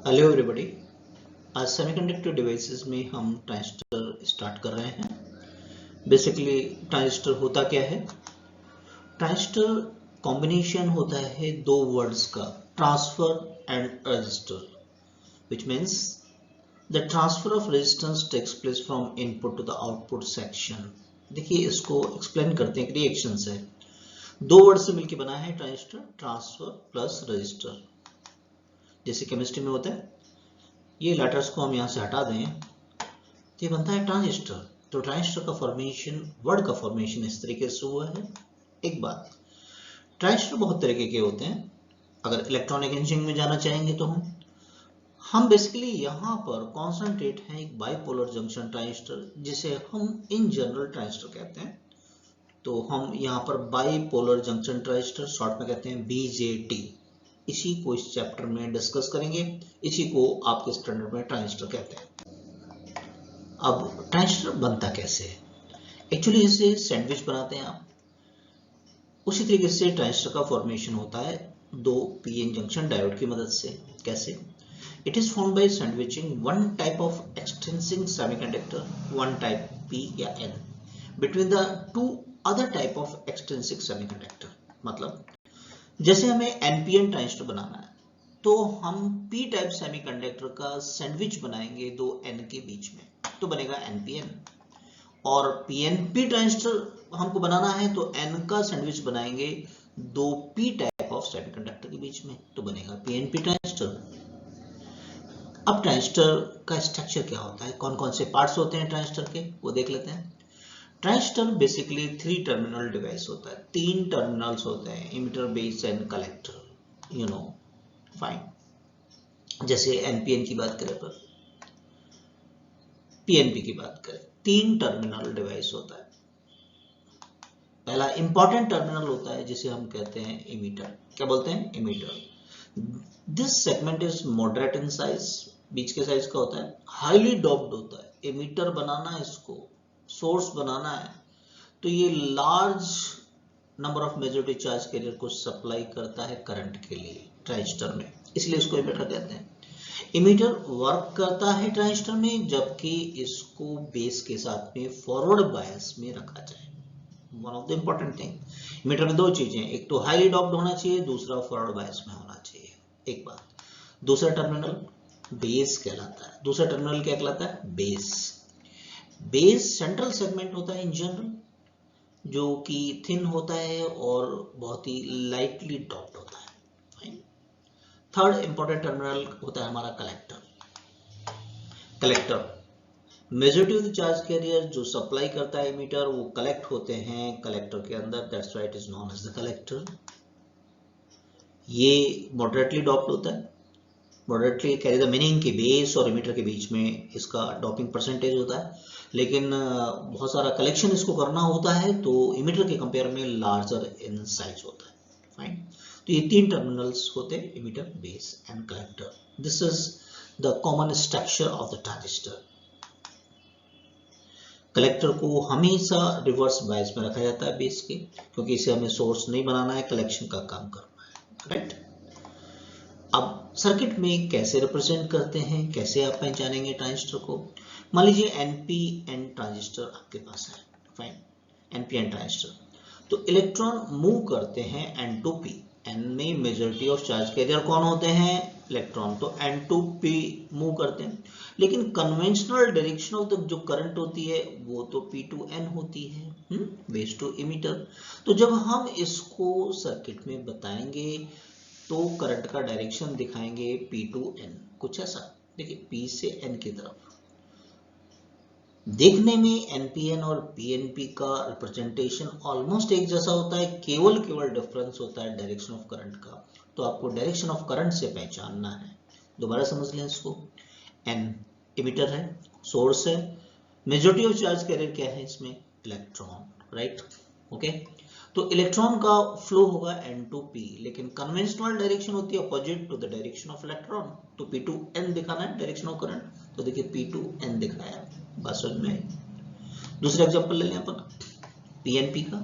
Hello everybody. आज semiconductor devices में हम ट्रांजिस्टर स्टार्ट कर रहे हैं। बेसिकली ट्रांजिस्टर होता क्या है? ट्रांजिस्टर कॉम्बिनेशन होता है दो वर्ड्स का, transfer and register, which means the transfer of resistance takes place from input to the output section. देखिए, इसको एक्सप्लेन करते हैं एक रिएक्शन से। दो वर्ड से मिलकर बना है ट्रांजिस्टर, ट्रांसफर प्लस रजिस्टर। जैसे केमिस्ट्री में होता है, ये लेटर्स को हम यहाँ से हटा दें तो ये बनता है ट्रांजिस्टर। तो ट्रांजिस्टर का फॉर्मेशन, वर्ड का फॉर्मेशन इस तरीके से हुआ है। एक बात, ट्रांजिस्टर बहुत तरीके के होते हैं। अगर इलेक्ट्रॉनिक इंजीनियरिंग में जाना चाहेंगे तो हम बेसिकली यहाँ पर कॉन्सेंट्रेट हैं एक बाइपोलर जंक्शन ट्रांजिस्टर, जिसे हम इन जनरल ट्रांजिस्टर कहते हैं। तो हम यहाँ पर बाइपोलर जंक्शन ट्रांजिस्टर, शॉर्ट में कहते हैं BJT, इसी को इस चैप्टर में डिस्कस करेंगे। इसी को आपके स्टैंडर्ड में ट्रांजिस्टर कहते हैं। अब ट्रांजिस्टर बनता कैसे है? एक्चुअली इसे सैंडविच बनाते हैं आप, उसी तरीके से ट्रांजिस्टर का फॉर्मेशन होता है दो पीएन जंक्शन डायोड की मदद से। कैसे? It is formed by sandwiching one type of extrinsic semiconductor, one type P या N, between the two other type of extrinsic semiconductor. मतलब जैसे हमें NPN ट्रांजिस्टर बनाना है तो हम P टाइप सेमीकंडक्टर का सैंडविच बनाएंगे दो N के बीच में, तो बनेगा NPN। और PNP ट्रांजिस्टर हमको बनाना है तो N का सैंडविच बनाएंगे दो P टाइप ऑफ सेमीकंडक्टर के बीच में, तो बनेगा PNP ट्रांजिस्टर। अब ट्रांजिस्टर का स्ट्रक्चर क्या होता है, कौन कौन से पार्ट्स होते हैं ट्रांजिस्टर के, वो देख लेते हैं। ट्रांजिस्टर बेसिकली 3 टर्मिनल डिवाइस होता है, 3 टर्मिनल्स होते हैं, emitter, base and collector. You know fine. जैसे NPN की बात करें पर PNP की बात करें, 3 टर्मिनल डिवाइस होता है। पहला इंपॉर्टेंट टर्मिनल होता है जिसे हम कहते हैं इमीटर। क्या बोलते हैं? Emitter. This segment is moderate in size, बीच के साइज का होता है, हाईली डोप्ड होता है। इमीटर बनाना है, इसको सोर्स बनाना है, तो ये large number of majority charge carrier को सप्लाई करता है करंट के लिए ट्रांजिस्टर में, इसलिए इसको इमीटर कहते हैं। इमीटर वर्क करता है ट्रांजिस्टर में, जबकि इसको बेस के साथ में फॉरवर्ड बायस में रखा जाए। One of the important thing, emitter में दो चीजें, एक तो हाईली डॉप्ड होना चाहिए, दूसरा फॉरवर्ड बायस में होना चाहिए। एक बात। दूसरा टर्मिनल बेस कहलाता है। दूसरा टर्मिनल क्या कहलाता है? बेस। बेस सेंट्रल सेगमेंट होता है इन जनरल, जो कि थिन होता है और बहुत ही लाइटली डॉप्ड होता है। थर्ड इंपॉर्टेंट टर्मिनल होता है हमारा collector. Collector majority of the charge carrier जो सप्लाई करता है इमीटर, वो कलेक्ट होते हैं कलेक्टर के अंदर, that's why it is known as the collector. ये मॉडरेटली डॉप्ड होता है। मॉडरेटली कैरी द मीनिंग कि बेस और इमीटर के बीच में इसका डॉपिंग परसेंटेज होता है, लेकिन बहुत सारा कलेक्शन इसको करना होता है, तो इमीटर के कंपेयर में लार्जर इन साइज होता है। फाइन। तो ये 3 टर्मिनल्स होते हैं, emitter, base and collector. This is the common structure of the transistor. Collector को हमेशा रिवर्स बायस में रखा जाता है बेस के, क्योंकि इसे हमें सोर्स नहीं बनाना है, कलेक्शन का काम करना है। राइट। अब सर्किट में कैसे रिप्रेजेंट करते हैं, कैसे आप पहचानेंगे ट्रांजिस्टर को? मान लीजिए NPN ट्रांजिस्टर आपके पास है। फाइन। NPN ट्रांजिस्टर, तो इलेक्ट्रॉन मूव करते हैं N to P। N में मेजॉरिटी ऑफ चार्ज कैरियर कौन होते हैं? इलेक्ट्रॉन। तो N to P मूव करते हैं, लेकिन कन्वेंशनल डायरेक्शन ऑफ द जो करंट होती है वो तो P to N होती है, बेस टू इमीटर। तो जब हम इसको सर्किट में बताएंगे तो करंट का डायरेक्शन दिखाएंगे P to N, कुछ ऐसा। देखिए, P से N की तरफ। देखने में NPN और PNP का रिप्रेजेंटेशन ऑलमोस्ट एक जैसा होता है, केवल डिफरेंस होता है डायरेक्शन ऑफ करंट का। तो आपको डायरेक्शन ऑफ करंट से पहचानना है। दोबारा समझ लें इसको। N इमीटर है, सोर्स है, मेजॉरिटी ऑफ चार्ज कैरियर क्या है इसमें? इलेक्ट्रॉन। राइट। ओके। तो इलेक्ट्रॉन का फ्लो होगा N to P, लेकिन कन्वेंशनल डायरेक्शन होती है opposite to the direction of electron. तो P to N दिखाना है डायरेक्शन ऑफ करंट, तो देखिए P to N दिखाया। बात समझ में आई? दूसरा एग्जांपल ले लें अपन PNP का।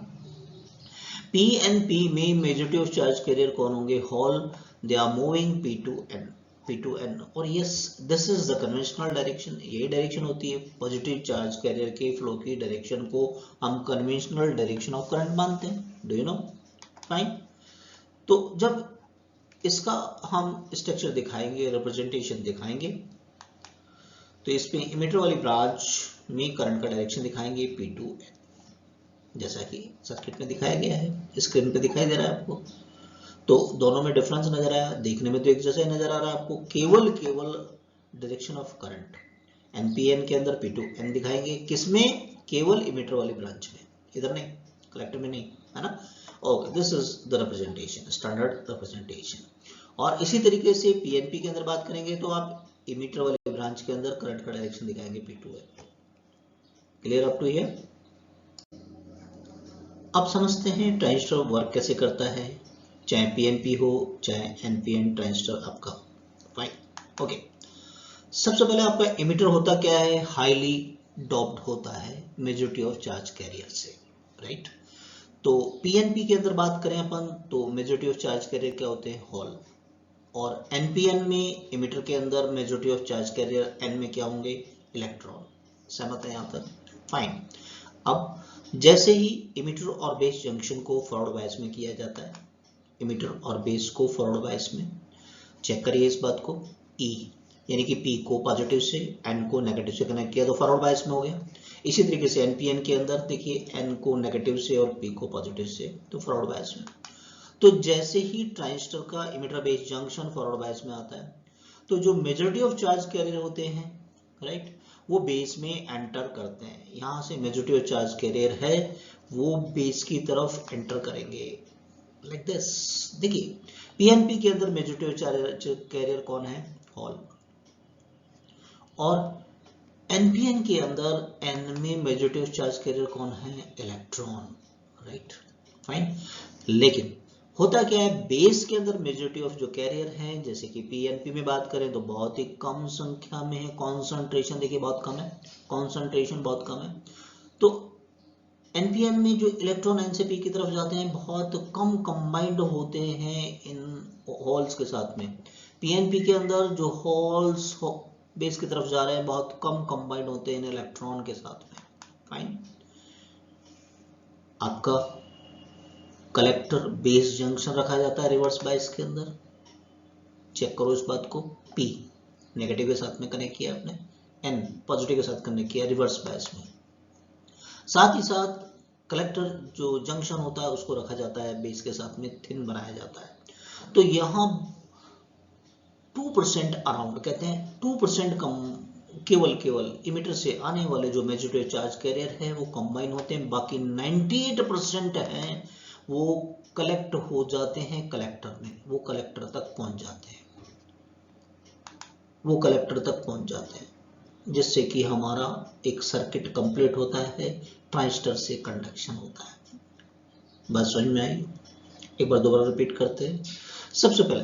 PNP में मेजॉरिटी ऑफ चार्ज कैरियर कौन होंगे? Hole. They are moving P to N। P2N, और yes this is the conventional direction, यही डायरेक्शन होती है पॉजिटिव चार्ज कैरियर के फ्लो की डायरेक्शन को हम कन्वेंशनल डायरेक्शन ऑफ करंट मानते हैं, डू यू नो, फाइन। तो जब इसका हम स्ट्रक्चर दिखाएंगे, रिप्रेजेंटेशन दिखाएंगे, तो इसमें इमीटर वाली ब्रांच में करंट का डायरेक्शन दिखाएंगे P2N, जैसा कि सर्किट में दिखाया गया है, स्क्रीन पे दिखाई दे रहा है आपको। तो दोनों में डिफरेंस नजर आया, देखने में तो एक जैसा ही नजर आ रहा है आपको, केवल डायरेक्शन ऑफ करंट एनपीएन के अंदर P2N दिखाएंगे, किसमें, केवल इमीटर वाली ब्रांच में, इधर नहीं, कलेक्टर में नहीं, है ना। Okay, this is the representation, standard representation. और इसी तरीके से पीएनपी के अंदर बात करेंगे तो आप इमीटर वाली ब्रांच के अंदर करंट का डायरेक्शन दिखाएंगे P2N। Clear up to here? अब समझते हैं ट्रांजिस्टर वर्क कैसे करता है, चाहे पीएनपी हो चाहे एनपीएन ट्रांजिस्टर आपका, फाइन। ओके, सबसे पहले आपका इमीटर होता क्या है, हाईली डोप्ड होता है मेजॉरिटी ऑफ चार्ज कैरियर से, राइट। तो पीएनपी के अंदर बात करें अपन तो मेजॉरिटी ऑफ चार्ज कैरियर क्या होते हैं, होल, और एनपीएन में इमीटर के अंदर majority of charge carrier N में क्या होंगे, इलेक्ट्रॉन। सहमत है यहाँ तक, फाइन। अब जैसे ही इमीटर और बेस जंक्शन को फॉरवर्ड बायस में किया जाता है, इमीटर और बेस को फॉरवर्ड बायस में, चेक करिए इस बात को, E यानी कि P को पॉजिटिव से N को नेगेटिव से कनेक्ट किया तो फॉरवर्ड बायस में हो गया। इसी तरीके से एनपीएन के अंदर देखिए N को नेगेटिव से और P को पॉजिटिव से, तो फॉरवर्ड बायस में। तो जैसे ही ट्रांजिस्टर का emitter base junction forward bias में आता है तो जो मेजॉरिटी ऑफ चार्ज कैरियर होते हैं, राइट, वो बेस में एंटर करते हैं। यहाँ से मेजॉरिटी ऑफ चार्ज कैरियर है वो बेस की तरफ एंटर करेंगे, लाइक दिस। देखिए पीएनपी के अंदर मेजॉरिटी ऑफ चार्ज कैरियर कौन है, होल, और एनपीएन के अंदर एन में मेजॉरिटी ऑफ चार्ज कैरियर कौन है, इलेक्ट्रॉन, राइट, फाइन। लेकिन होता क्या है, बेस के अंदर मेजॉरिटी ऑफ जो कैरियर हैं, जैसे कि पीएनपी में बात करें तो बहुत ही कम संख्या में है, कॉन्सेंट्रेशन देखिए बहुत कम है, कॉन्सेंट्रेशन बहुत कम है। तो एनपीएन में जो इलेक्ट्रॉन एन से पी की तरफ जाते हैं बहुत कम कंबाइंड होते हैं इन होल्स के साथ में। पीएनपी के अंदर जो होल्स बेस की तरफ जा रहे हैं बहुत कम कंबाइंड होते हैं इन इलेक्ट्रॉन के साथ में, फाइन। आपका कलेक्टर बेस जंक्शन रखा जाता है रिवर्स बायस के अंदर, चेक करो इस बात को, P नेगेटिव के साथ में कनेक्ट किया आपने, N पॉजिटिव के साथ कनेक्ट किया रिवर्स बायस में। साथ ही साथ कलेक्टर जो जंक्शन होता है उसको रखा जाता है बेस के साथ में, थिन बनाया जाता है। तो यहाँ 2% अराउंड, कहते हैं 2% कम, केवल इमीटर से आने वाले जो मेजॉरिटी चार्ज कैरियर है वो कंबाइन होते हैं, बाकी 98% हैं वो कलेक्ट हो जाते हैं कलेक्टर में, वो कलेक्टर तक पहुंच जाते हैं, वो कलेक्टर तक पहुंच जाते हैं, जिससे कि हमारा एक सर्किट कंप्लीट होता है, ट्रांजिस्टर से कंडक्शन होता है। बात समझ में आई? एक बार दोबारा रिपीट करते हैं। सबसे पहले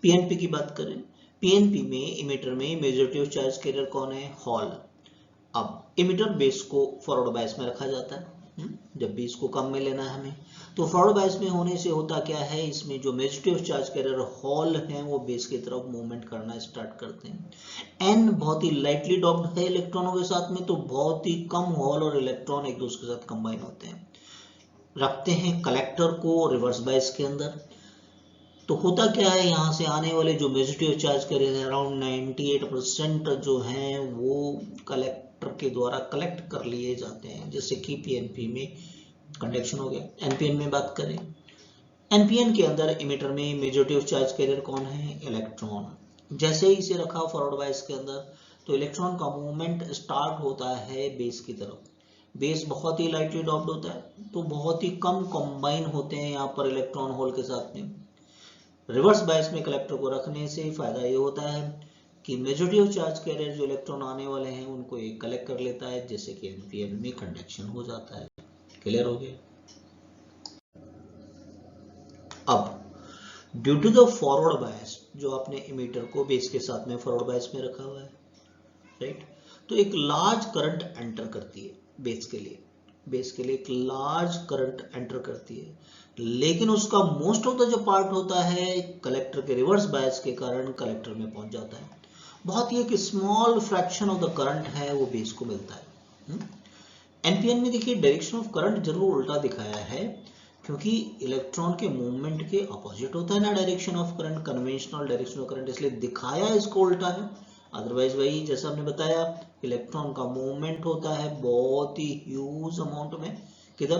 पीएनपी की बात करें, पीएनपी में इमीटर में मेजॉरिटी ऑफ चार्ज कैरियर कौन है, होल। अब इमीटर बेस को फॉरवर्ड बायस में रखा जाता है, जब भी इसको कम में लेना है हमें, तो फॉरवर्ड बायस में होने से होता क्या है, इसमें जो majority of charge carrier hole हैं वो बेस की तरफ मूवमेंट करना स्टार्ट करते हैं। एन बहुत ही लाइटली डॉप्ड है इलेक्ट्रॉनों के साथ में, तो बहुत ही कम होल और इलेक्ट्रॉन एक दूसरे के साथ कंबाइन होते हैं, रखते हैं कलेक्टर को रिवर्स बायस के अंदर। तो होता क्या है, यहाँ से आने वाले जो मेजॉरिटी ऑफ चार्ज कैरियर है अराउंड 98% जो हैं वो कलेक्टर के द्वारा कलेक्ट कर लिए जाते हैं, जैसे कि पीएनपी में कंडक्शन हो गया। एनपीएन में बात करें, एनपीएन के अंदर इमीटर में मेजॉरिटी ऑफ चार्ज कैरियर कौन है, इलेक्ट्रॉन। जैसे ही इसे रखा फॉरवर्ड बायस के अंदर तो इलेक्ट्रॉन का मूवमेंट स्टार्ट होता है बेस की तरफ। बेस बहुत ही लाइटली डॉप्ड होता है तो बहुत ही कम कंबाइन होते हैं यहाँ पर इलेक्ट्रॉन होल के साथ में। रिवर्स बायस में कलेक्टर को रखने से फायदा ये होता है कि मेजॉरिटी ऑफ चार्ज कैरियर जो इलेक्ट्रॉन आने वाले हैं उनको ये कलेक्ट कर लेता है, जैसे कि एनपीएन में कंडक्शन हो जाता है। क्लियर हो गया? अब due to the forward bias, जो आपने इमीटर को बेस के साथ में फॉरवर्ड बायस में रखा हुआ है, राइट, तो एक लार्ज करंट एंटर करती है बेस के लिए, बेस के लिए एक लार्ज करंट एंटर करती है, लेकिन उसका मोस्ट ऑफ द जो पार्ट होता है कलेक्टर के रिवर्स बायस के कारण कलेक्टर में पहुंच जाता है। बहुत ही एक small fraction of the current है वो बेस को मिलता है। एनपीएन में देखिए डायरेक्शन ऑफ करंट जरूर उल्टा दिखाया है, क्योंकि इलेक्ट्रॉन के मूवमेंट के अपोजिट होता है ना direction of current, conventional direction of current, इसलिए दिखाया इसको उल्टा है। अदरवाइज वही जैसा हमने बताया, इलेक्ट्रॉन का मूवमेंट होता है बहुत ही ह्यूज अमाउंट में किधर,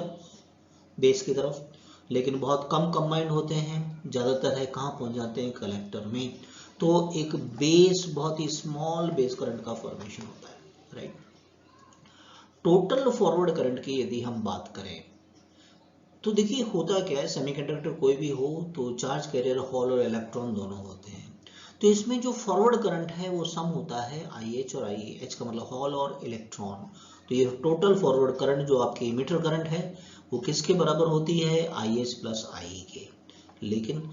बेस की तरफ, लेकिन बहुत कम कंबाइंड होते हैं, ज्यादातर है कहाँ पहुंच जाते हैं, कलेक्टर में। तो एक बेस, बहुत ही स्मॉल बेस करंट का फॉर्मेशन होता है, राइट। टोटल फॉरवर्ड करंट की यदि हम बात करें तो देखिए होता क्या है, सेमीकंडक्टर कोई भी हो तो चार्ज कैरियर हॉल और इलेक्ट्रॉन दोनों होते हैं। तो इसमें जो फॉरवर्ड करंट है वो सम होता है IH और IE, H का मतलब हॉल और इलेक्ट्रॉन। तो ये टोटल फॉरवर्ड करंट जो आपकी इमिटर करंट है वो किसके बराबर होती है, IH प्लस IE के। लेकिन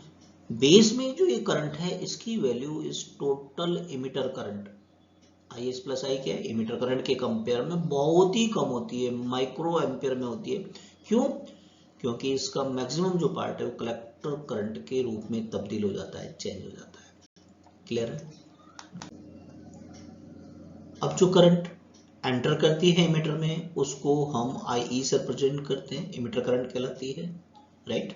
बेस में जो ये करंट है इसकी वैल्यू इस total emitter current IH plus I क्या है, इमिटर करंट के कंपेयर में बहुत ही कम होती है, माइक्रो एम्पियर में होती है। क्यों? क्योंकि इसका मैक्सिमम जो पार्ट है वो कलेक्टर करंट के रूप में तब्दील हो जाता है, चेंज हो जाता है। क्लियर है? अब जो करंट एंटर करती है इमिटर में उसको हम IE से रिप्रेजेंट करते हैं, इमिटर करंट कहलाती है, राइट।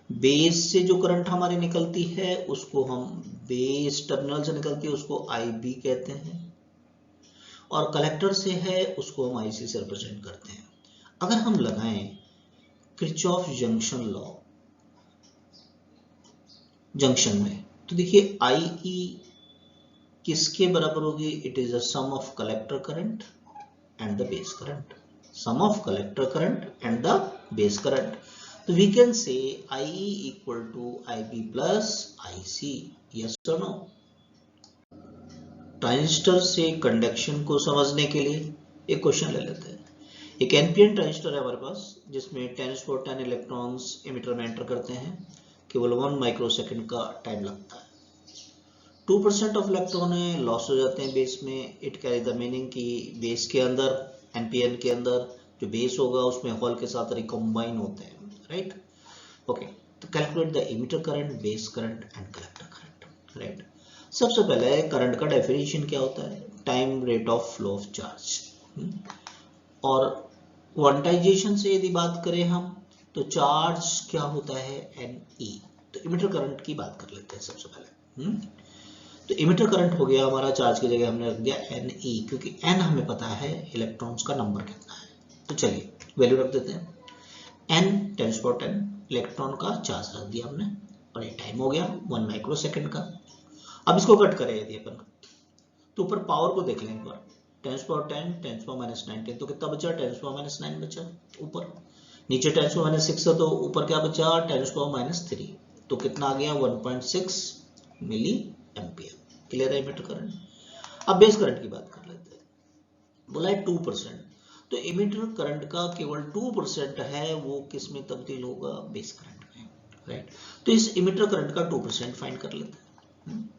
बेस से जो करंट हमारी निकलती है उसको हम, बेस टर्मिनल से निकलती है उसको IB कहते हैं, और कलेक्टर से है उसको हम IC से रिप्रेजेंट करते हैं। अगर हम लगाएं किरचॉफ जंक्शन लॉ जंक्शन में, तो देखिए IE किसके बराबर होगी, it is a sum of collector current and the base current, sum of collector current and the base current. तो we can say IE equal to IB plus IC, yes और no. Transistor से conduction को समझने के लिए एक question ले लेते हैं। एक एनपीएन ट्रांजिस्टर है हमारे पास जिसमें 10⁻10 इलेक्ट्रॉन्स इमिटर में एंटर करते हैं, केवल 1 माइक्रोसेकंड का टाइम लगता है। 2% ऑफ इलेक्ट्रॉन लॉस हो जाते हैं बेस में। इट कैरी द मीनिंग कि बेस के अंदर, एनपीएन के अंदर जो बेस होगा उसमें हॉल के साथ रिकम्बाइन होते हैं, राइट। ओके, तो calculate the emitter current, base current and collector current, right. सबसे पहले करंट का डेफिनेशन क्या होता है, time rate of flow of charge. और क्वांटाइजेशन से यदि बात करें हम तो चार्ज क्या होता है, Ne। तो इमिटर करंट की बात कर लेते हैं सबसे पहले। तो इमिटर करंट हो गया हमारा, चार्ज की जगह हमने रख दिया Ne, क्योंकि n हमें पता है इलेक्ट्रॉन्स का नंबर कितना है। तो चलिए वैल्यू रख देते हैं, n 10⁻10 इलेक्ट्रॉन का चार्ज रख दिया हमने, और ये टाइम हो गया 1 माइक्रोसेकंड का। अब इसको कट करें यदि अपन, तो ऊपर पावर को देख लें एक बार, 10⁻10 10⁻−19, तो कितना बचा, 10⁻−9 बचा ऊपर। नीचे 10⁻6 है तो ऊपर क्या बचा, 10⁻3, तो कितना आ गया 1.6 मिली एम्पियर। क्लियर है इमिटर करंट। अब बेस करंट की बात कर लेते हैं, बोला है 2%, तो इमिटर करंट का केवल 2% है वो किस में तब्दील होगा, बेस करंट में, राइट। तो इस इमिटर करंट का 2% फाइंड कर लेते हैं।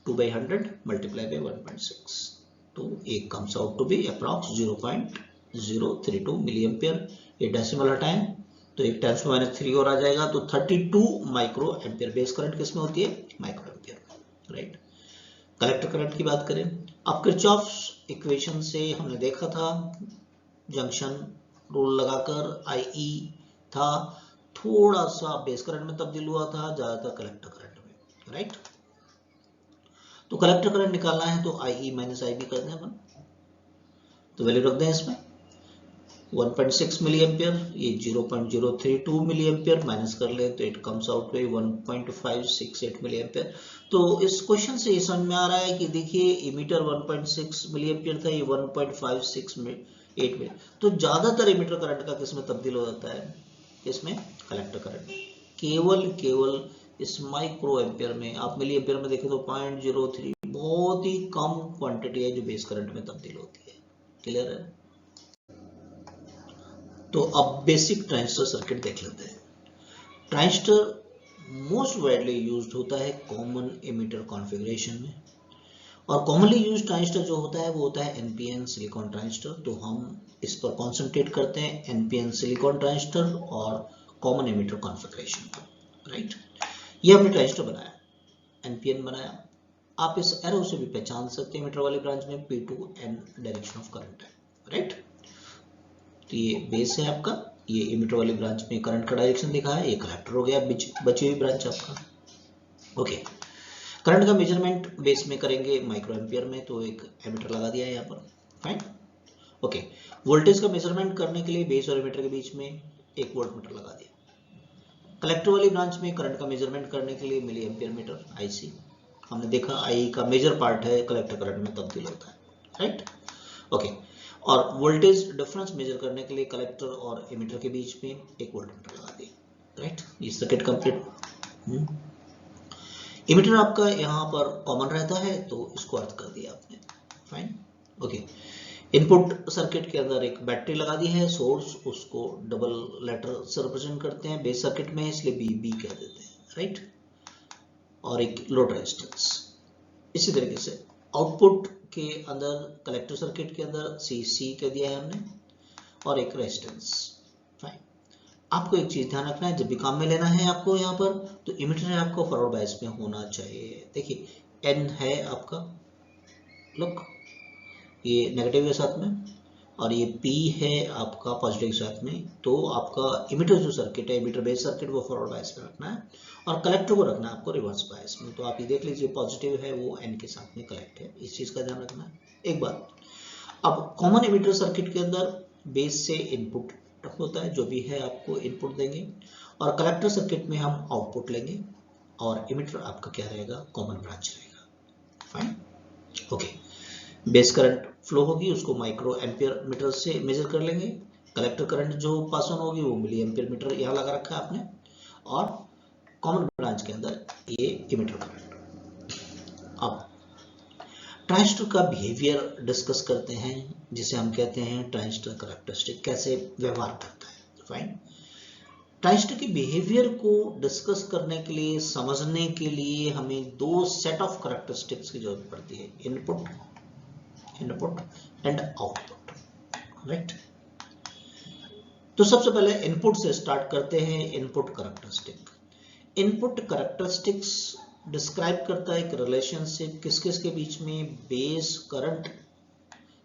2/100 मल्टीप्लाई बाय 1.6, तो एक comes out to be approx 0.032 milli ampere. ये डेसिमल हटाएं तो एक 10⁻³ और आ जाएगा, तो 32 माइक्रो एम्पियर। बेस करंट किसमें होती है, micro ampere, right. Collector current की बात करें, अब किरचॉफ्स इक्वेशन से हमने देखा था, जंक्शन रूल लगाकर IE था, थोड़ा सा बेस करंट में तब्दील हुआ था, ज्यादातर कलेक्टर करंट में, राइट। तो कलेक्टर करंट निकालना है तो IE माइनस IB कर दें अपन, तो वैल्यू रख दें इसमें 1.6 मिली एम्पियर, ये 0.032 मिली एम्पियर माइनस कर ले तो it comes out to 1.568 milli ampere. तो इस क्वेश्चन से ये समझ में आ रहा है कि देखिए इमीटर 1.6 मिली एम्पियर था, ये 1.568 में, तो ज्यादातर इमीटर करंट का किसमें तब्दील हो जाता है, किसमें, कलेक्टर करंट। केवल इस माइक्रो एम्पियर में, आप मिली एम्पियर में देखें तो 0.03, बहुत ही कम क्वांटिटी है जो बेस करंट में तब्दील होती है। क्लियर है? तो अब बेसिक ट्रांजिस्टर सर्किट देख लेते हैं। ट्रांजिस्टर मोस्ट वाइडली यूज्ड होता है कॉमन एमिटर कॉन्फ़िगरेशन में, और कॉमनली यूज्ड ट्रांजिस्टर जो होता है वो होता है एनपीएन सिलिकॉन ट्रांजिस्टर। तो हम इस पर कॉन्सेंट्रेट करते हैं, एनपीएन सिलिकॉन ट्रांजिस्टर और कॉमन एमिटर कॉन्फ़िगरेशन का, राइट। ये हमने ट्रांजिस्टर बनाया, एनपीएन बनाया। आप इस एरो से भी पहचान सकते हैं मीटर वाली ब्रांच में P2N डायरेक्शन ऑफ करंट है, राइट। तो ये बेस है आपका, ये इमीटर वाली ब्रांच में करंट का डायरेक्शन दिखा है, ये कलेक्टर हो गया बची हुई ब्रांच आपका। ओके, करंट का मेजरमेंट बेस में करेंगे माइक्रो एम्पियर में, तो एक एमीटर लगा दिया है यहाँ पर, फाइन। ओके, वोल्टेज का मेजरमेंट करने के लिए बेस और एमीटर के बीच में एक वोल्टमीटर लगा दिया। कलेक्टर वाली ब्रांच में करंट का मेजरमेंट करने के लिए मिली एम्पियर मीटर आईसी, हमने देखा आई का मेजर पार्ट है कलेक्टर करंट में तब्दील होता है, राइट। ओके, और वोल्टेज डिफरेंस मेजर करने के लिए कलेक्टर और एमीटर के बीच में एक वोल्टमीटर लगा दिया, राइट। ये सर्किट कंप्लीट। एमीटर आपका यहाँ पर कॉमन रहता है तो इसको अर्थ कर दिया आपने, फाइन। ओके, इनपुट सर्किट के अंदर एक बैटरी लगा दी है, सोर्स, उसको डबल लेटर से रिप्रेजेंट करते हैं बेस सर्किट में, इसलिए बी कह देते हैं, राइट। और एक लोड रेजिस्टेंस। इसी तरीके से आउटपुट के अंदर कलेक्टर सर्किट के अंदर सी कह दिया है हमने, और एक रेजिस्टेंस, फाइन। आपको एक चीज ध्यान रखना है, जब भी काम में लेना है आपको यहाँ पर, तो इमीटर आपको फॉरवर्ड बायस में होना चाहिए। देखिए एन है आपका, लुक ये नेगेटिव के साथ में, और ये P है आपका पॉजिटिव के साथ में, तो आपका इमीटर जो सर्किट है, इमीटर बेस सर्किट, वो फॉरवर्ड बायस में रखना है, और कलेक्टर को रखना है आपको रिवर्स बायस में। तो आप ये देख लीजिए पॉजिटिव है वो N के साथ में कलेक्ट है, इस चीज का ध्यान रखना है। एक बात, अब कॉमन इमीटर सर्किट के अंदर बेस से इनपुट होता है, जो भी है आपको इनपुट देंगे, और कलेक्टर सर्किट में हम आउटपुट लेंगे, और इमीटर आपका क्या रहेगा, कॉमन ब्रांच रहेगा, fine. Okay, base current flow होगी उसको माइक्रो एम्पियर मीटर से मेजर कर लेंगे, कलेक्टर करंट जो पास ऑन होगी वो मिली एम्पियर मीटर यहाँ लगा रखा है आपने, और कॉमन ब्रांच के अंदर ये इमीटर करंट। अब ट्रांजिस्टर का बिहेवियर डिस्कस करते हैं, जिसे हम कहते हैं ट्रांजिस्टर कैरेक्टरिस्टिक, कैसे व्यवहार करता है, फाइन। ट्रांजिस्टर के बिहेवियर को डिस्कस करने के लिए, समझने के लिए हमें दो सेट ऑफ कैरेक्टरिस्टिक्स की जरूरत पड़ती है, इनपुट एंड आउटपुट, राइट। तो सबसे पहले इनपुट से स्टार्ट करते हैं, input characteristic. Input characteristics describe करता है एक रिलेशनशिप किस के बीच में, बेस करंट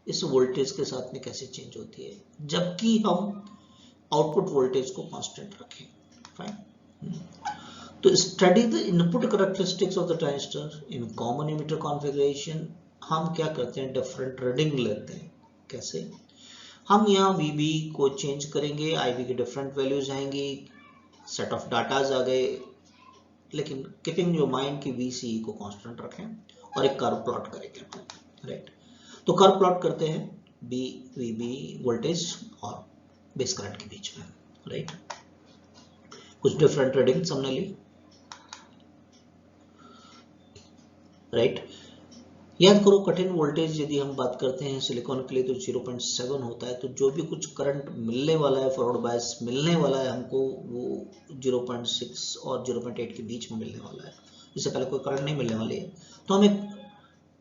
इस वोल्टेज के साथ में कैसे चेंज होती है, जबकि हम आउटपुट वोल्टेज को कांस्टेंट रखें, फाइन। तो study the input characteristics of the transistor in common emitter configuration. हम क्या करते हैं, डिफरेंट रीडिंग लेते हैं। कैसे, हम यहाँ VB को चेंज करेंगे, IB की डिफरेंट वैल्यूज आएंगी, सेट ऑफ डाटाज आ गए, लेकिन कीपिंग योर माइंड कि VCE को कांस्टेंट रखें, और एक कर्व प्लॉट करेंगे, राइट। तो कर्व प्लॉट करते हैं VB वोल्टेज और बेस करंट के बीच में, राइट। कुछ डिफरेंट रीडिंग्स हमने ली, राइट। याद करो, कट इन वोल्टेज यदि हम बात करते हैं सिलिकॉन के लिए तो 0.7 होता है, तो जो भी कुछ करंट मिलने वाला है, फॉरवर्ड बायस मिलने वाला है हमको, वो 0.6 और 0.8 के बीच में मिलने वाला है। इससे पहले कोई करंट नहीं मिलने वाली है, तो हमें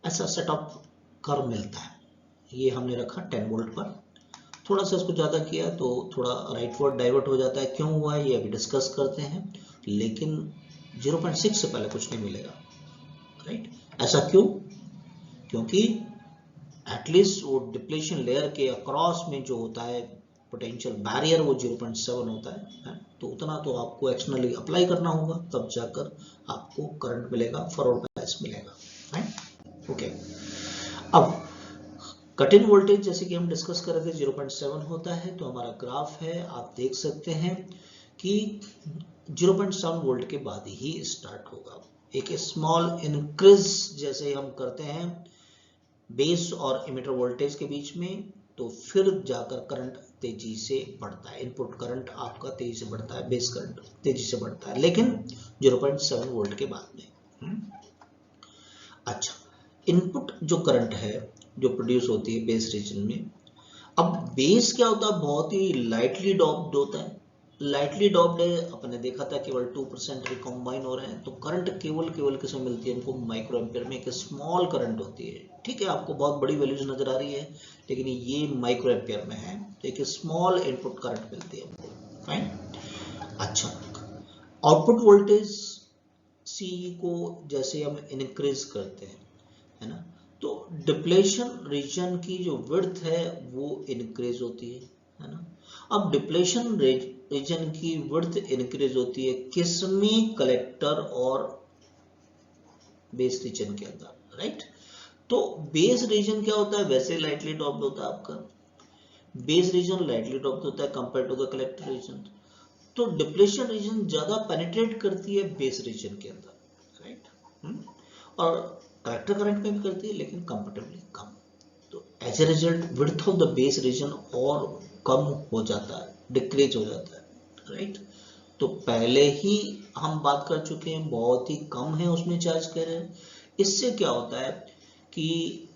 ऐसा सेट ऑफ कर्व मिलता है। ये हमने रखा 10 वोल्ट पर, थोड़ा सा इसको ज़्यादा किया तो थोड़ा राइटवर्ड डाइवर्ट हो जाता है, क्यों हुआ है ये अभी डिस्कस करते हैं, लेकिन 0.6 से पहले कुछ नहीं मिलेगा, राइट। ऐसा क्यों, क्योंकि एटलीस्ट वो डिप्लेशन लेयर के अक्रॉस में जो होता है पोटेंशियल बैरियर वो 0.7 होता है, तो उतना तो आपको एक्सटर्नली अप्लाई करना होगा, तब जाकर आपको करंट मिलेगा, फॉरवर्ड बायस मिलेगा, राइट। ओके, अब कट इन वोल्टेज जैसे कि हम डिस्कस कर रहे थे 0.7 होता है, तो हमारा ग्राफ है, आप देख सकते हैं कि 0.7 वोल्ट के बाद ही स्टार्ट होगा एक स्मॉल इंक्रीज, जैसे हम करते हैं बेस और इमीटर वोल्टेज के बीच में, तो फिर जाकर करंट तेजी से बढ़ता है, इनपुट करंट आपका तेजी से बढ़ता है, बेस करंट तेजी से बढ़ता है, लेकिन 0.7 वोल्ट के बाद में। अच्छा, इनपुट जो करंट है जो प्रोड्यूस होती है बेस रीजन में, अब बेस क्या होता है, बहुत ही लाइटली डॉप्ड होता है, लाइटली डॉप्ड है, अपने देखा था केवल 2% रिकॉम्बाइन हो रहे हैं, तो करंट केवल किसमें मिलती है हमको, माइक्रो एम्पियर में, एक स्मॉल करंट होती है, ठीक है। आपको बहुत बड़ी वैल्यूज नजर आ रही है, लेकिन ये माइक्रो एम्पियर में है, तो एक स्मॉल इनपुट करंट मिलती है हमको, फाइन। अच्छा, आउटपुट वोल्टेज सी को जैसे हम इंक्रीज करते हैं, है ना, तो डिप्लेशन रीजन की जो विड्थ है वो इंक्रीज होती है ना। अब डिप्लेशन रीजन की विड्थ इंक्रीज होती है किसमें, कलेक्टर और बेस रीजन के अंदर, राइट। तो बेस रीजन क्या होता है, वैसे लाइटली टॉप्ड होता है आपका, बेस रीजन लाइटली टॉप्ड होता है compare to the collector region. तो डिप्लेशन रीजन ज्यादा पेनिट्रेट करती है बेस रीजन के अंदर, राइट। और कलेक्टर करंट में भी करती है लेकिन कंपेरेटिवली कम। तो as a result width of the base region और कम हो जाता है, डिक्रीज हो जाता है, राइट। तो पहले ही हम बात कर चुके हैं, बहुत ही कम है उसमें चार्ज कर रहे हैं। इससे क्या होता है कि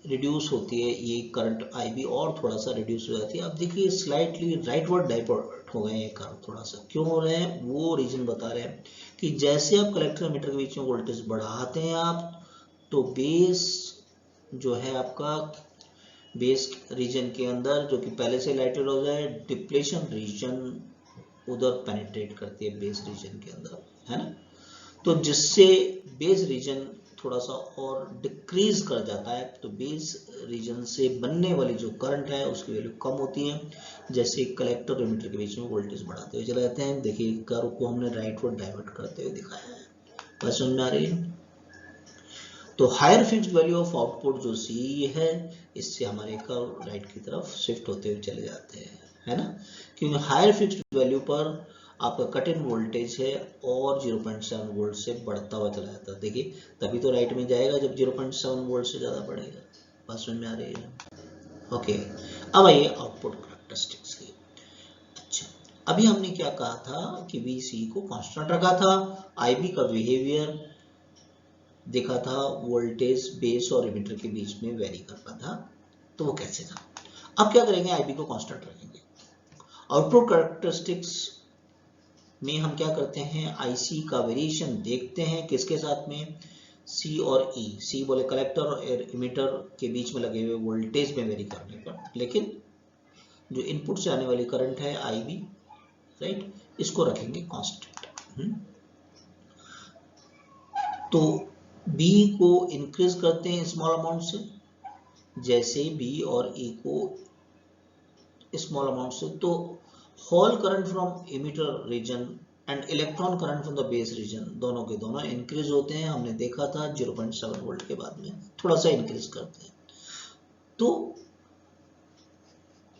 रिड्यूस होती है ये करंट आईबी और थोड़ा सा रिड्यूस हो जाती है। अब देखिए स्लाइटली राइटवर्ड डाइवर्ट हो गए ये करंट, थोड़ा सा क्यों हो रहे हैं वो रीजन बता रहे हैं कि जैसे आप कलेक्टर मीटर के बीच में वोल्टेज बढ़ाते हैं आप, तो बेस जो है आपका बेस रीजन के अंदर जो कि पहले से लाइटेड हो जाए, डिप्लेशन रीजन उधर पेनिट्रेट करती है बेस रीजन के अंदर, है ना। तो जिससे बेस रीजन थोड़ा सा और डिक्रीज कर जाता है, तो बेस रीजन से बनने वाली जो करंट है उसकी वैल्यू कम होती है। जैसे कलेक्टर और एमिटर के बीच में वोल्टेज बढ़ाते हुए चले जाते हैं। देखिए कर्व को हमने राइटवर्ड डाइवर्ट करते हुए दिखाया है, बात समझ में आ रही है। तो higher fixed value of output जो सी है, इससे हमारे कर्व राइट की तरफ शिफ्ट होते हुए चले जाते हैं, है ना, क्योंकि हायर फिक्स्ड वैल्यू पर आपका कट इन वोल्टेज है और 0.7 वोल्ट से बढ़ता हुआ चला जाता है। देखिए तभी तो राइट में जाएगा जब 0.7 वोल्ट से ज्यादा बढ़ेगा, बात समझ में आ रही है। ओके, अब आइए आउटपुट कैरेक्टरिस्टिक्स की। अच्छा, अभी हमने क्या कहा था कि VC को कांस्टेंट रखा था, IB का बिहेवियर देखा था, वोल्टेज बेस और एमिटर के बीच में वेरी करता था, तो वो कैसे था। अब क्या करेंगे, आईबी को कांस्टेंट रखेंगे। आउटपुट कैरेक्टरिस्टिक्स में हम क्या करते हैं, आईसी का वेरिएशन देखते हैं किसके साथ में, सी और ई। सी बोले कलेक्टर और एमिटर के बीच में लगे हुए वोल्टेज में वेरी करने पर, लेकिन जो इनपुट से आने वाली करंट है आईबी, राइट, इसको रखेंगे कांस्टेंट। तो बी को इंक्रीज करते हैं स्मॉल अमाउंट से, जैसे बी और ई को स्मॉल अमाउंट से, तो hole current from emitter region and electron current from the base region दोनों के दोनों इंक्रीज होते हैं। हमने देखा था 0.7 वोल्ट के बाद में थोड़ा सा इंक्रीज करते हैं। तो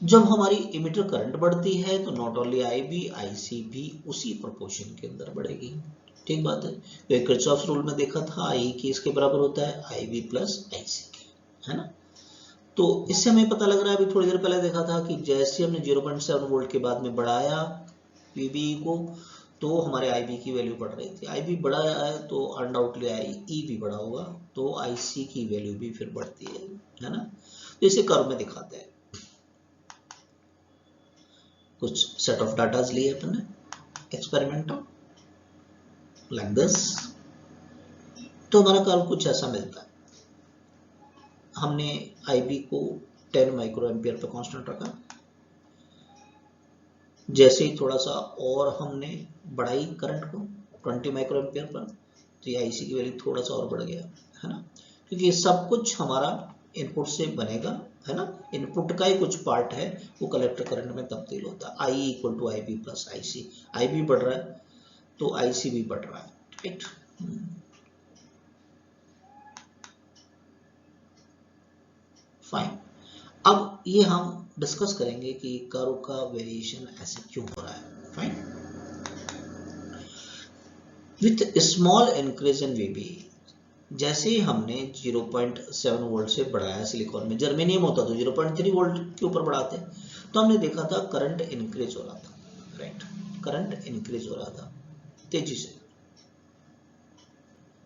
जब हमारी एमिटर करंट बढ़ती है तो नॉट ओनली आईबी, आईसी भी उसी प्रोपोर्शन के अंदर बढ़ेगी, ठीक बात है। तो किरचॉफ्स रूल में देखा था आई की इसके बराबर होता है आईबी प्लस आईसी के, है ना। तो इससे हमें पता लग रहा है, अभी थोड़ी देर पहले देखा था कि जैसे हमने 0.7 वोल्ट के बाद में बढ़ाया पीबी को, तो हमारे आईबी की वैल्यू बढ़ रही थी। आईबी बढ़ा है तो अनडाउटली आई भी बढ़ा होगा, तो आईसी की वैल्यू भी फिर बढ़ती है ना। तो इसे कर्व में दिखाते हैं। कुछ सेट ऑफ डाटाज लिए अपन ने एक्सपेरिमेंटल लाइक दिस, तो हमारा कर्व कुछ ऐसा मिलता है। हमने आईबी को 10 माइक्रो एम्पियर पे कांस्टेंट रखा, जैसे ही थोड़ा सा और हमने बढ़ाई करंट को 20 माइक्रो एम्पियर पर, तो ये आईसी की वैल्यू थोड़ा सा और बढ़ गया, है ना, क्योंकि ये सब कुछ हमारा इनपुट से बनेगा, है ना। इनपुट का ही कुछ पार्ट है वो कलेक्टर करंट में तब्दील होता है। I equal to I B plus I C, I B बढ़ रहा है तो आई सी भी बढ़ रहा है, राइट। फाइन, अब ये हम डिस्कस करेंगे कि कर्व का वेरिएशन ऐसे क्यों हो रहा है। Fine, with small increase in VB, जैसे ही हमने 0.7 वोल्ट से बढ़ाया सिलिकॉन में, जर्मेनियम होता तो 0.3 वोल्ट के ऊपर बढ़ाते, तो हमने देखा था करंट इंक्रीज हो रहा था, राइट, करंट इंक्रीज हो रहा था तेजी से,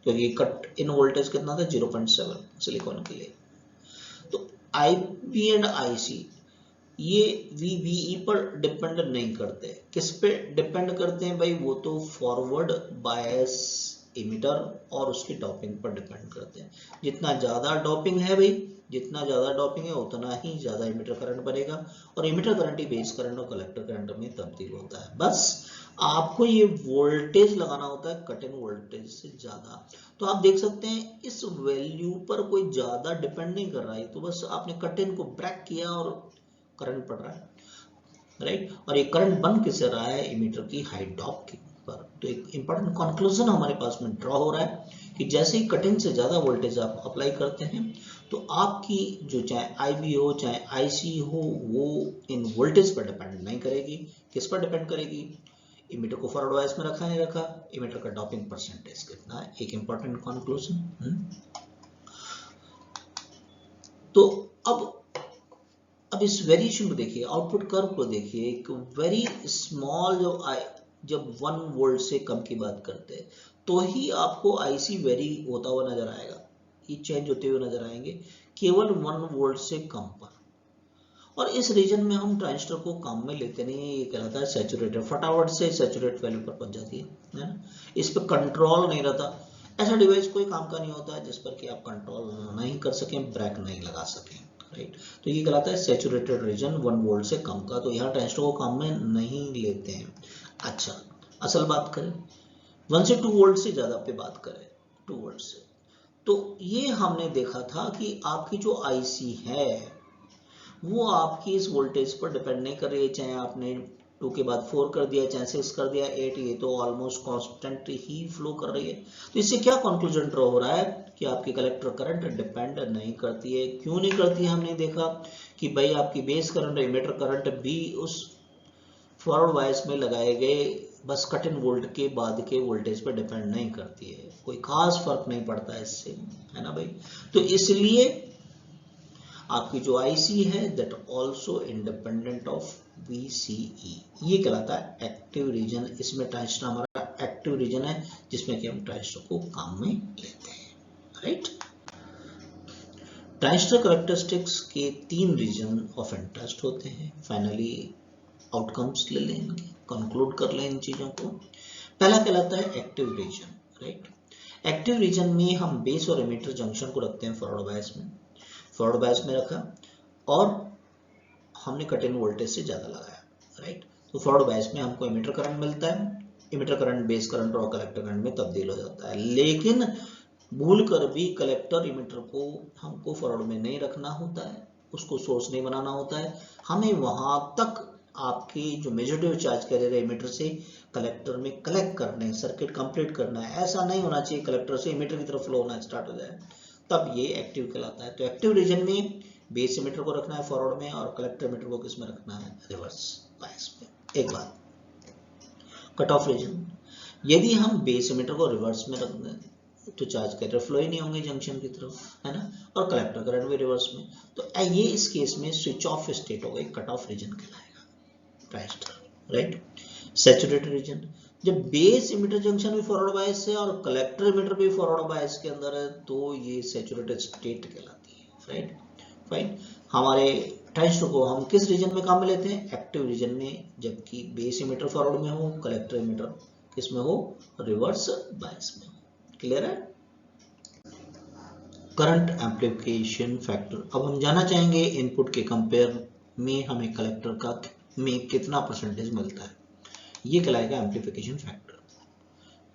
क्योंकि कट इन वोल्टेज कितना था 0.7 सिलिकॉन के लिए। तो आईबी एंड आईसी ये वीबीई पर डिपेंड नहीं करते, किस पे डिपेंड करते हैं भाई, वो तो फॉरवर्ड बायस इमिटर और उसकी डॉपिंग पर डिपेंड करते हैं। जितना ज्यादा डॉपिंग है भाई जितना ज़्यादा डॉपिंग है उतना ही ज़्यादा इमिटर करंट बनेगा, और इमिटर करंट ही बेस करंट और कलेक्टर करंट में तब्दील होता है। बस आपको ये वोल्टेज लगाना होता है कट इन वोल्टेज से ज़्यादा। तो आप देख सकते हैं इस वैल्यू पर कोई ज़्यादा डिपेंड नहीं कर रहा है, तो बस आपने कट इन को ब्रेक किया और करंट पड़ रहा है, राइट। और ये करंट बन किससे रहा है, इमिटर की हाई ड्रॉप के पर। तो एक इंपॉर्टेंट कंक्लूजन हमारे पास में ड्रॉ हो रहा है कि जैसे ही कट इन से ज़्यादा वोल्टेज आप अप्लाई करते हैं तो आपकी जो चाहे आईबी हो चाहे आईसी हो वो इन वोल्टेज पर डिपेंड नहीं करेगी। किस पर डिपेंड करेगी, इमीटर को फॉरवर्ड बायस में रखा नहीं रखा, इमीटर का डॉपिंग परसेंटेज कितना है। एक इंपॉर्टेंट कंक्लूजन। तो अब इस वेरिएशन को देखिए, आउटपुट कर्व को देखिए, एक वेरी स्मॉल जब 1 वोल्ट से कम की बात करते हैं तो ही आपको आईसी वेरी होता हुआ नजर आएगा, ये चेंज होते हुए नजर आएंगे केवल 1 वोल्ट से कम पर। और इस रीजन में हम ट्रांजिस्टर को काम में लेते नहीं, ये कहलाता है सैचुरेटेड, फटाफट से सैचुरेट वैल्यू पर पहुंच जाती है ना, इस पर कंट्रोल नहीं रहता। ऐसा डिवाइस कोई काम का नहीं होता है जिस पर कि आप कंट्रोल नहीं कर सकें, ब्रेक नहीं लगा सकें, राइट। तो ये कहलाता है सैचुरेटेड रीजन 1 वोल्ट से कम का, तो यहाँ ट्रांजिस्टर को काम में नहीं लेते हैं। अच्छा, असल बात करें 1 से 2 वोल्ट से ज़्यादा पे बात करें, 2 वोल्ट से, तो ये हमने देखा था कि आपकी जो आईसी है वो आपकी इस वोल्टेज पर डिपेंड नहीं कर रही है, चाहे आपने 2 के बाद 4 कर दिया, चाहे 6 कर दिया, 8, ये तो ऑलमोस्ट कांस्टेंट ही फ्लो कर रही है। तो इससे क्या कंक्लूजन ड्रॉ हो रहा है कि आपकी कलेक्टर करंट डिपेंड नहीं करती है। क्यों नहीं करती है, हमने देखा कि भाई आपकी बेस करंट और इमीटर करंट भी उस फॉरवर्ड बायस में लगाए गए बस कट इन वोल्ट के बाद के वोल्टेज पर डिपेंड नहीं करती है, कोई खास फर्क नहीं पड़ता है इससे, है ना भाई। तो इसलिए आपकी जो आईसी है that also independent of VCE, ये कहलाता है एक्टिव रीजन। इसमें ट्रांजिस्टर हमारा एक्टिव रीजन है जिसमें कि हम ट्रांजिस्टर को काम में लेते हैं, राइट। ट्रांजिस्टर कैरेक्टरिस्टिक्स के 3 रीजन ऑफ इंटरेस्ट होते हैं। फाइनली आउटकम्स ले लें, कंक्लूड कर लें इन चीजों को। पहला कहलाता है active region, right. Active region में हम बेस और इमीटर जंक्शन को रखते हैं फॉरवर्ड बायस में, फॉरवर्ड बायस में रखा और हमने कट इन वोल्टेज से ज्यादा लगाया, राइट। तो फॉरवर्ड बायस में हमको इमीटर करंट मिलता है, इमीटर करंट बेस करंट और कलेक्टर करंट में तब्दील हो जाता है। लेकिन भूल कर भी कलेक्टर इमीटर को हमको फॉरवर्ड में नहीं रखना होता है, उसको सोर्स नहीं बनाना होता है, हमें वहां तक आपकी जो मेजरटिव चार्ज कैरियर है इमीटर से कलेक्टर में कलेक्ट करने, सर्किट कंप्लीट करना है। ऐसा नहीं होना चाहिए कलेक्टर से इमीटर की तरफ फ्लो होना स्टार्ट हो जाए, तब ये एक्टिव कहलाता है। तो एक्टिव रीजन में बेस इमीटर को रखना है फॉरवर्ड में और कलेक्टर इमीटर को किस में रखना है, रिवर्स बायस में। एक बात, कट ऑफ रीजन, यदि हम बेस इमीटर को रिवर्स में रख दें तो चार्ज कैरियर फ्लो ही नहीं होंगे जंक्शन की तरफ, है ना, और कलेक्टर करंट भी रिवर्स में। तो ये इस केस में स्विच ऑफ स्टेट हो गई, कट ऑफ रीजन कहलाएगा ट्रांजिस्टर, राइट। सैचुरेटेड रीजन, जब बेस इमीटर जंक्शन भी फॉरवर्ड बायस है और कलेक्टर इमीटर भी फॉरवर्ड बायस के अंदर है तो ये सैचुरेटेड स्टेट कहलाती है, राइट। फाइन, हमारे ट्रांजिस्टर को हम किस रीजन में काम में लेते हैं, एक्टिव रीजन में, जबकि बेस इमीटर फॉरवर्ड में हो, कलेक्टर इमीटर किस में हो, रिवर्स बायस में हो। क्लियर है। करंट एम्प्लीफिकेशन फैक्टर, अब हम जानना चाहेंगे इनपुट के कंपेयर में हमें कलेक्टर का में कितना परसेंटेज मिलता है, ये कहलाएगा एम्प्लीफिकेशन फैक्टर।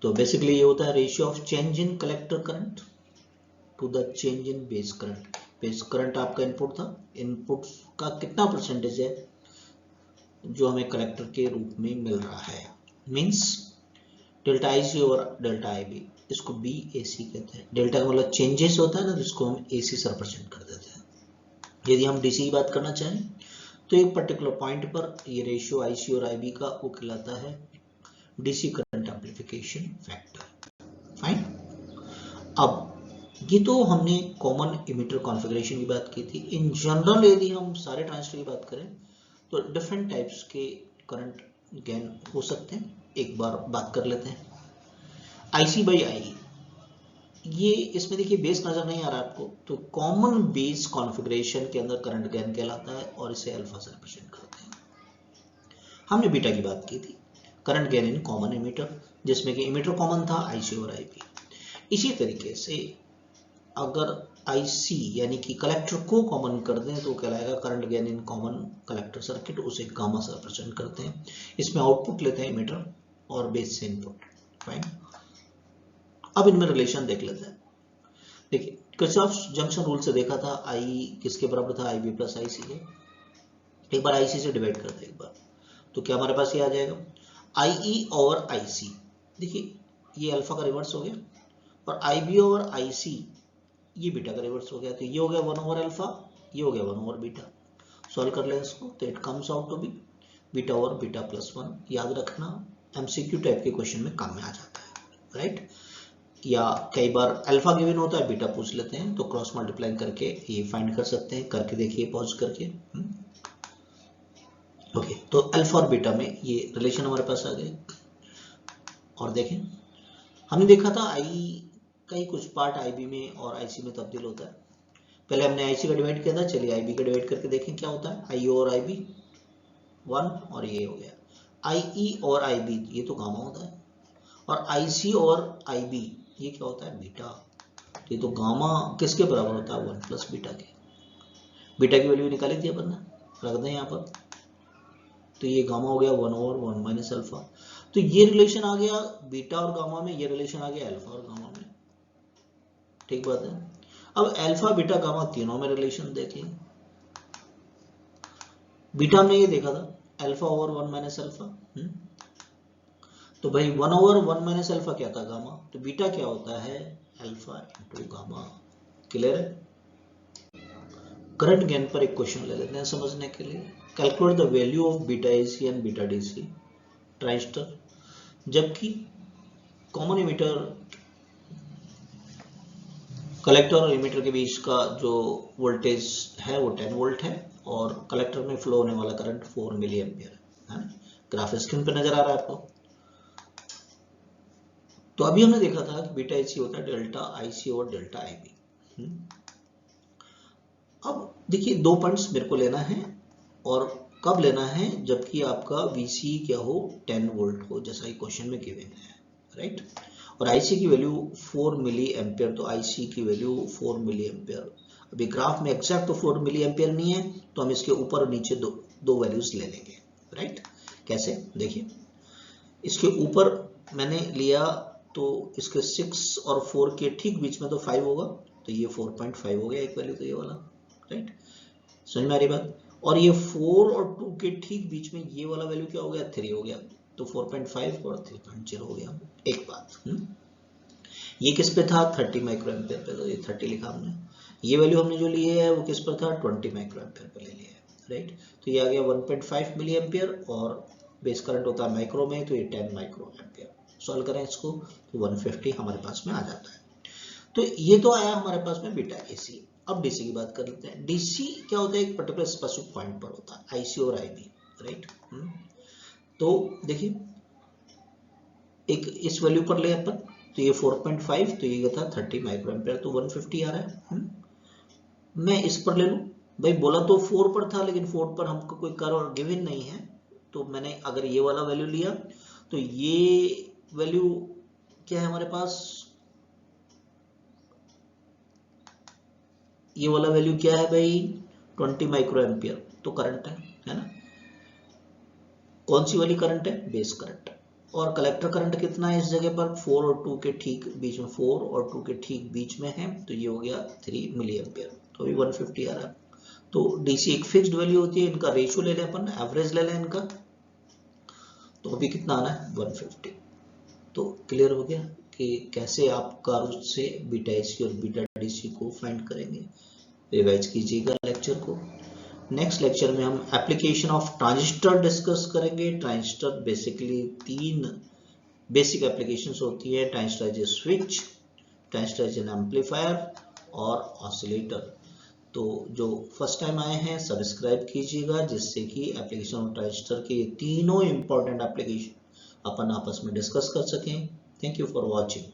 तो बेसिकली ये होता है ratio of change in collector current to the change in base current. Base current आपका इनपुट था, इनपुट का कितना परसेंटेज है जो हमें कलेक्टर के रूप में मिल रहा है, मींस डेल्टा आईसी और डेल्टा आईबी, इसको BAC कहते हैं। डेल्टा का मतलब चेंजेस होता है ना, जिसको हम AC से रिप्रेजेंट कर देते हैं। यदि हम DC की बात करना चाहें तो एक पर्टिकुलर पॉइंट पर ये रेशियो IC और IB का वो कहलाता है DC current amplification factor. Fine, अब ये तो हमने कॉमन इमीटर कॉन्फ़िगरेशन की बात की थी। इन जनरल यदि हम सारे ट्रांजिस्टर की बात करें तो डिफरेंट टाइप्स के करंट गेन हो सकते हैं। एक बार बात कर लेते हैं IC/I, ये इसमें देखिए बेस नजर नहीं आ रहा आपको, तो कॉमन बेस कॉन्फ़िगरेशन के अंदर करंट गेन कहलाता है और इसे अल्फा से रिप्रेजेंट करते हैं। हमने बीटा की बात की थी, current gain in common emitter, जिसमें कि इमीटर कॉमन था IC और IB। इसी तरीके से अगर IC यानी कि कलेक्टर को कॉमन कर दें तो कहलाएगा current gain in common collector circuit, उसे गामा से रिप्रेजेंट करते हैं। इसमें आउटपुट लेते हैं एमिटर और बेस से इनपुट। फाइन, अब इनमें रिलेशन देख लेते हैं। देखिए किरचॉफ जंक्शन रूल से देखा था I किसके बराबर था, IB प्लस IC के। एक बार IC से डिवाइड करते हैं एक बार, तो क्या हमारे पास ये आ जाएगा IE ओवर IC। देखिए ये अल्फा का रिवर्स हो गया, और IB ओवर IC ये बीटा का रिवर्स हो गया, तो ये हो गया 1 ओवर अल्फा, ये हो गया 1 ओवर बीटा। सॉल्व कर लें इसको तो it comes out to be beta over beta plus 1। याद रखना MCQ टाइप के क्वेश्चन में काम में आ जाता है, राइट। या कई बार अल्फा गिवन होता है, बीटा पूछ लेते हैं, तो क्रॉस मल्टीप्लाई करके ये फाइंड कर सकते हैं। करके देखिए पॉज करके। ओके, तो अल्फा और बीटा में ये रिलेशन हमारे पास आ गए। और देखें हमने देखा था I का ही कुछ पार्ट IB में और IC में तब्दील होता है। पहले हमने IC का डिवाइड किया था, चलिए IB का डिवाइड करके देखें क्या होता है। IE और IB 1 और ये हो गया IE और IB, ये तो गामा होता है, और IC और IB ये क्या होता है, बीटा। ये तो गामा किसके बराबर होता है, 1 प्लस बीटा के। बीटा की वैल्यू निकाली थी अपन ने, रख दें यहाँ पर, तो ये गामा हो गया 1 ओवर 1 माइनस अल्फा। तो ये रिलेशन आ गया बीटा और गामा में, ये रिलेशन आ गया अल्फा और गामा में। ठीक बात है। अब अल्फा बीटा गामा तीनों में रिलेशन देख लें। बीटा में ये देखा था अल्फा ओवर 1 माइनस अल्फा, तो भाई 1 ओवर 1 माइनस अल्फा क्या था, गामा। तो बीटा क्या होता है, अल्फा इंटू गामा। क्लियर है। करंट गेन पर एक क्वेश्चन ले लेते हैं समझने के लिए। Calculate the value of beta AC and beta DC transistor, जबकि कॉमन इमीटर कलेक्टर और इमीटर के बीच का जो वोल्टेज है वो 10 वोल्ट है, और कलेक्टर में फ्लो होने वाला करंट 4 मिली एम्पियर है। ग्राफ स्क्रीन पर नजर आ रहा है आपको। तो अभी हमने देखा था कि बीटा AC होता है डेल्टा IC और डेल्टा IB। अब देखिए 2 पॉइंट्स मेरे को लेना है, और कब लेना है, जबकि आपका VC क्या हो, 10 वोल्ट हो, जैसा कि क्वेश्चन में गिवन है, राइट। और IC की वैल्यू 4 मिली एम्पियर, तो IC की वैल्यू 4 मिली एम्पियर। अभी ग्राफ में एग्जैक्ट तो 4 मिली एम्पियर नहीं है, तो हम इसके ऊपर और नीचे दो वैल्यूज ले लेंगे, राइट। कैसे, देखिए इसके ऊपर मैंने लिया तो इसके 6 और 4 के ठीक बीच में तो 5 होगा, तो ये 4.5 हो गया एक वैल्यू, तो ये वाला, राइट। समझ में आ रही बात। और ये 4 और 2 के ठीक बीच में ये वाला वैल्यू क्या हो गया, 3 हो गया, तो 4.5 और 3.0 हो गया। एक बात, ये किस पे था, 30 माइक्रो एम्पियर पे, तो ये 30 लिखा हमने। ये वैल्यू हमने जो ली है वो किस पर था, 20 माइक्रो एम्पियर पे ले लिया है, राइट। तो ये आ गया 1.5 मिली एम्पियर, और बेस करंट होता है माइक्रो में, तो ये 10 माइक्रो एम्पियर। सॉल्व करें इसको तो 150 हमारे पास में आ जाता है। तो ये तो आया हमारे पास में बीटा AC। अब DC की बात कर लेते हैं। DC क्या होता है, एक पर्टिकुलर स्पेसिफिक पॉइंट पर होता है, IC और IB, राइट। तो देखिए एक इस वैल्यू पर ले अपन, तो ये 4.5, तो ये था 30 माइक्रो एम्पियर, तो 150 आ रहा है। मैं इस पर ले लूं, भाई बोला तो 4 पर था, लेकिन 4 पर हमको कोई कर्व गिवन नहीं है, तो मैंने अगर ये वाला वैल्यू लिया, तो ये वैल्यू क्या है हमारे पास, ये वाला वैल्यू क्या है भाई, 20 माइक्रो एम्पियर, तो करंट है ना। कौन सी वाली करंट है, बेस करंट। और कलेक्टर करंट कितना है इस जगह पर, 4 और 2 के ठीक बीच में, 4 और 2 के ठीक बीच में है, तो ये हो गया 3 मिली एम्पियर, तो अभी 150 आ रहा है। तो DC एक फिक्स्ड वैल्यू होती है, इनका रेशियो ले लें अपन, एवरेज ले लें इनका, तो अभी कितना आना है, 150। तो क्लियर हो गया कि कैसे आप कर्व से बीटा AC और बीटा DC को फाइंड करेंगे। रिवाइज कीजिएगा लेक्चर को। नेक्स्ट लेक्चर में हम एप्लीकेशन ऑफ ट्रांजिस्टर डिस्कस करेंगे। ट्रांजिस्टर बेसिकली 3 बेसिक एप्लीकेशंस होती है, transistor as a switch, transistor as an amplifier और ऑसिलेटर। तो जो फर्स्ट टाइम आए हैं सब्सक्राइब कीजिएगा, जिससे कि एप्लीकेशन ऑफ ट्रांजिस्टर के तीनों इंपॉर्टेंट एप्लीकेशन अपन आपस में डिस्कस कर सकें। Thank you for watching.